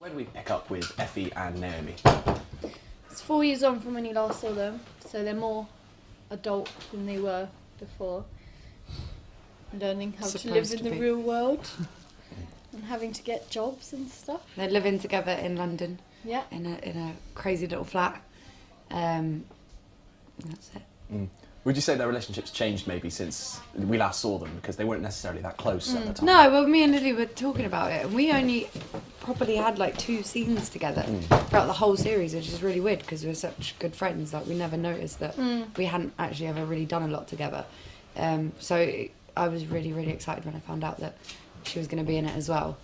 Where do we pick up with Effie and Naomi? It's 4 years on from when you last saw them, so they're more adult than they were before. Learning how to live in the real world and having to get jobs and stuff. They're living together in London. Yeah. In a crazy little flat. That's it. Mm. Would you say their relationship's changed maybe since we last saw them, because they weren't necessarily that close at the time? No, well, me and Lily were talking about it, and we only properly had like 2 scenes together throughout the whole series, which is really weird because we're such good friends. Like, we never noticed that we hadn't actually ever really done a lot together. I was really, really excited when I found out that she was going to be in it as well,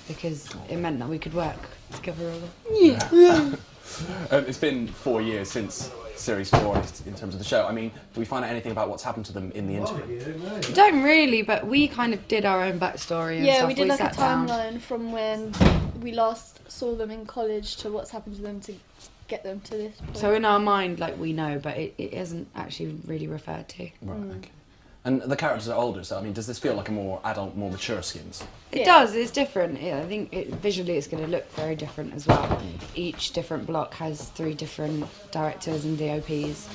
because it meant that we could work together. Yeah. It's been 4 years since Series 4 in terms of the show. I mean, do we find out anything about what's happened to them in the interim? We don't really, but we kind of did our own backstory and Yeah, stuff. we did like a sat down. timeline from when we last saw them in college to what's happened to them to get them to this point. So in our mind, like, we know, but it isn't actually really referred to. Right, okay. And the characters are older, so I mean, does this feel like a more adult, more mature Skins? It does, it's different. Yeah, I think visually it's going to look very different as well. Each different block has 3 different directors and DOPs,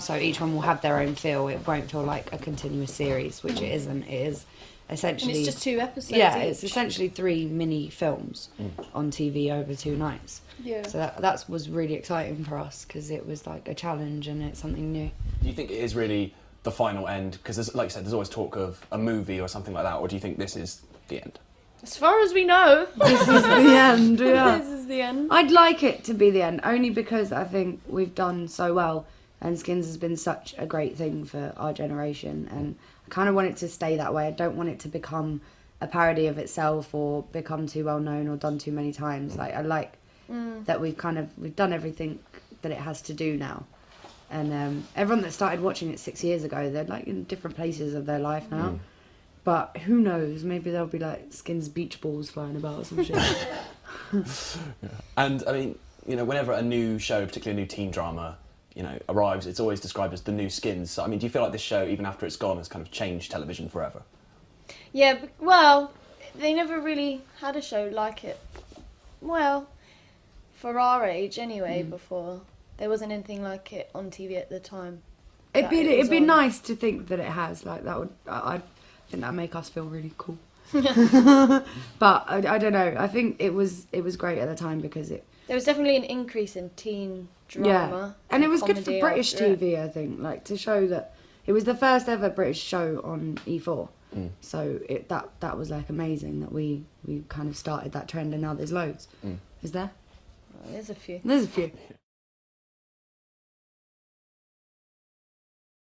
so each one will have their own feel. It won't feel like a continuous series, which it isn't. It is essentially... And it's just 2 episodes Yeah, each. it's essentially 3 mini films on TV over 2 nights. Yeah. So that was really exciting for us, because it was like a challenge and it's something new. Do you think it is really the final end? Because, like you said, there's always talk of a movie or something like that, or do you think this is the end? As far as we know, This is the end, yeah. this is the end. I'd like it to be the end, only because I think we've done so well, and Skins has been such a great thing for our generation, and I kind of want it to stay that way. I don't want it to become a parody of itself or become too well known or done too many times. Like, I like that we've done everything that it has to do now. And everyone that started watching it 6 years ago, they're like in different places of their life now. But who knows? Maybe there'll be like Skins beach balls flying about or some shit. Yeah. And I mean, you know, whenever a new show, particularly a new teen drama, you know, arrives, it's always described as the new Skins. So, I mean, do you feel like this show, even after it's gone, has kind of changed television forever? Yeah, well, they never really had a show like it. Well, for our age anyway, before. There wasn't anything like it on TV at the time. It'd be nice to think that it has. Like, that would, I think that'd make us feel really cool. But I don't know. I think it was great at the time because it. There was definitely an increase in teen drama. And it was good for British after it. TV. I think, like, to show that it was the first ever British show on E4. So that was like amazing that we kind of started that trend, and now there's loads. Is there? There's a few. There's a few.